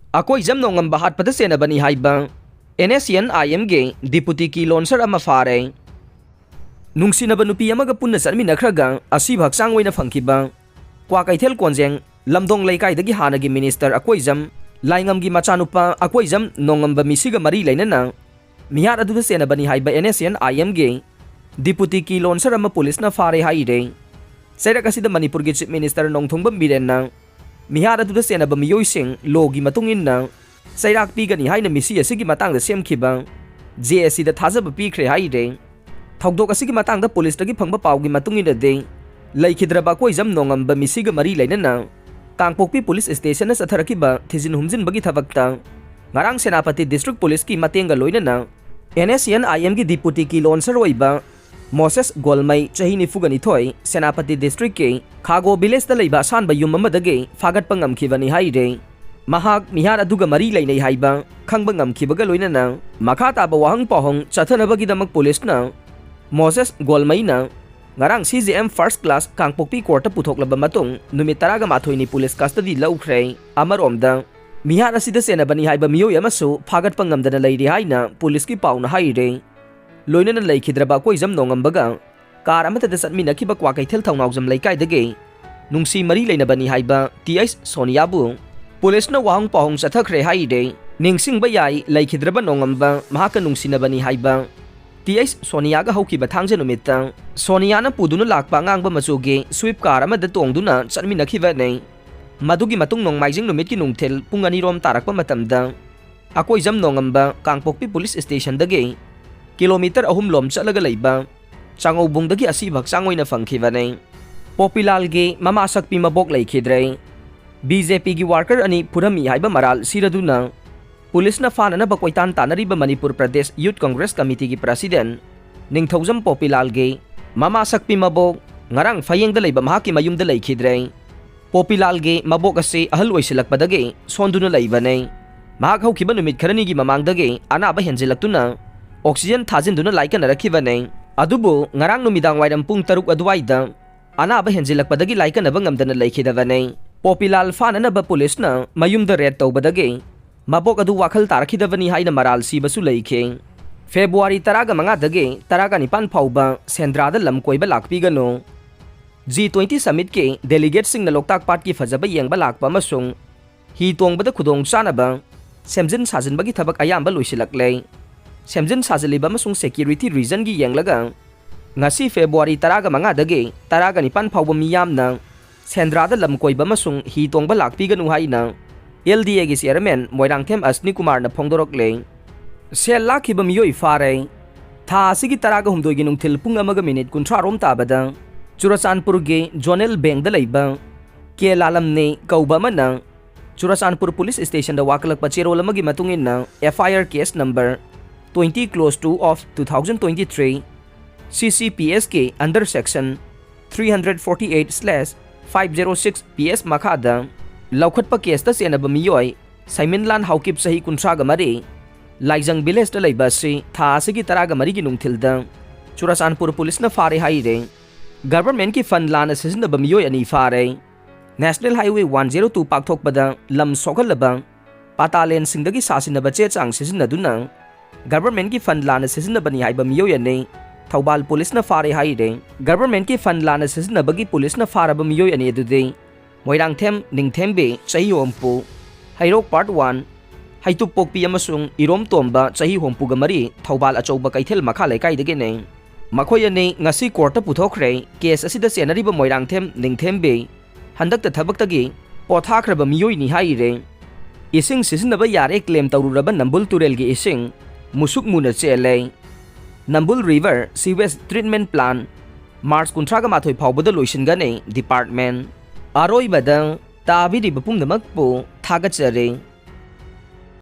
akoi jam nongam bahat pada senabani haiba NSCN-IM ge deputy ki launcher ama fare nungsinaba nupi amaga punna charminakhraga asiba hakchang oina phangkiba kwa kaithel konjeng lamdong leikai dagi hanagi minister akoi jam laingam gi machanupa akoi jam nongamba misiga mari lainana mihar adu senabani haiba NSCN-IM ge deputy ki launcher ama police na fare haire sairak asida manipur gi chief minister nongthongba birenna mihar adu senaba miyoi sing logi matungin na sairak pigani haina misi asigi matang da semkhiba JSC da thajaba pikre haire thogdok asigi matang da police dagi phangba pawgi matungin de laikhidraba koi jam nongamba misiga mari lainana Kangpokpi police station na satharakiba thijin humjin bagi thabakta ngarang senapati district police ki matenga loinana NSCN-IM gi deputy ki launcher oiba Moses Golmai chahi nifugani thoi senapati district ke Khago village da leiba sanba yum amadage fagat pangam khibani haire mahak mihar aduga mari lainai haiba khangba ngam khibaga loinana makha ta ba wahang pohong chathanabagi damak police na Moses Golmai na ngarang CJM first class Kangpokpi court puthok laba matung numit 12 ni police custody laukhre amaromda mihar asida senabani haiba miyoi amasu fagat pangamdana leiri haina police ki pauna haire loinana laikhidraba koi jam nongambaga कार अमत चटमीनखिब क्वाकैथेल थौनाउजम लैकाइदगे नुंसी मरी लेनबनी हाइबा TH सोनियाबु पुलिसना वाहंग पाहंग चथखरे हाइदे निंगसिंगबा याई लैखिद्रबा नोंगम्बा महाका नुंसिनबनी हाइबा TH सोनियागा हौकिबा थांजे नुमित्ता सोनियाना पुदुना Lakpa ngang मचुगे sweep car अमद तोंगदुना चटमीनखिबने मदुगी मतुंग नोंगमाइजिंग नुमितकी नुंगथेल पुंग अनिरोम तारकपा मतमदा अकोई जम नोंगम्बा कांगपोकपी पुलिस स्टेशन दगे किलोमीटर 3 लोम चलगा लैबा चांगौबुंगदगी असीबक चांगोइना फंखिबने पोपिलाल गे ममा सकपी मबोक लैखिद्रे BJP की वर्कर अनि पुरमी हाइबा मराल सिरदुना पुलिस न फानना बकोइतान तानरीबा मणिपुर प्रदेश यूथ कांग्रेस कमिटी की प्रेसिडेंट निंगथौजम पोपिलाल गे ममा सकपी मबोक ngarang fayengda leiba mahaki mayumda leikidre Popilal गे मबोक असे अहल ओइसिलकपदगे सोंदुना लेइबने mahak हौखिबा नुमित खरनी की ममांगदगे अनाबा हेंजिलक्तुना ऑक्सीजन थाजिनदुना लाइकन रखिबने अदुबो ngarang नुमिदांग वाइरम पुंग 6 अदुवाइदा अनाबा हेंजिलकपदगे लाइकनबा ngamdana लेखिदबने पोपिलाल फाननबा पुलिसना मयुमदा रेड तौबदगे मबोक अदु वाखल तारखिदबनी हाइना मराल सिबसु लेखे फेब्रुवारी 15 दगे 19 फाउबा सेंद्रादा लमकोइबा लाकपिगनो G20 समिट के डेलीगेट सिंह लोकताक पाट की फजब येंगबा लाकपा मसुंग ही तोंगबदा खुदोंग चानबा सेमजिन साजिनबगी थबक अयाम्बा लोइसिलकले सेमजिन साजिलिबा मसुंग सिक्योरिटी रीजन की येंगलगा ngasi फेब्रुवारी 15 दगे 19 फाउबा मियामना सेंद्रादा लमकोइबा मसुंग ही तोंगबा लाकपिगनु हाइना LDA की चेयरमैन मोइरांगथेम अस्नि कुमार न फोंदोरकले सेल लाखिबा मियोइ फारे था असिगी 19 गी नुंगथिल पुंग अमगा मिनिट 30 रोम ताबदा चुराचानपुर के जोनेल बैंक लैबा के लालम ने कौबा मना चुराचानपुर पुलिस स्टेशन द वाकलक पचेरोल अमगी मतुंगिना FIR case number 20/2 of 2023 CCPS के अंडर सेक्शन 348/506 PS मखादा लौखटपा केस द सेनब मियोय साइमिनलान हाउकिप सही 30 लाइजंग विलेज द लैबा से था असिगी 13 की नुंगथिलदा चुराचानपुर पुलिस न फारे हाइरे गवर्नमेंट की फंड लाना सिजनब मियोय अनि फारे नेशनल हाईवे 102 पाकथोकपदा लम सोगलबा पातालेन सिंगदगी सासिनब चे चांग सिजनदुना गवर्नमेंट की फंड लाना सिजनबनी हाइबा मियोय अनि थौबाल पुलिस न फारे हाइरे गवर्नमेंट की फंड लाना सिजनबगी पुलिस न फारब मियोय अनि दुदे मोइरांगथेम निंगथेमबे चही होमपु हाइरोक पार्ट 1 हाइतुक पोकपी अमसुंग इरोम तोंबा चही होमपुग मरी थौबाल अचौबा कैथेल मखा लेकाइदगेने मखोयने ngasi कोर्ट पुथोखरे केस असिदा सेनरिबा मोइरांगथेम निंगथेमबे हंदकता थबक्तगी पोथाखरबा मियोइनी हाइरे इसिंग सिजनबा यारे क्लेम तौरुरबा नंबुल तुरेलगी इसिंग मुसुक मुना चेले Nambul river sewage treatment plan March 18 फाउबदा लोइसिनगने डिपार्टमेंट आरोइबदा ताबिरिबा पुंगदमकपो थागचरे।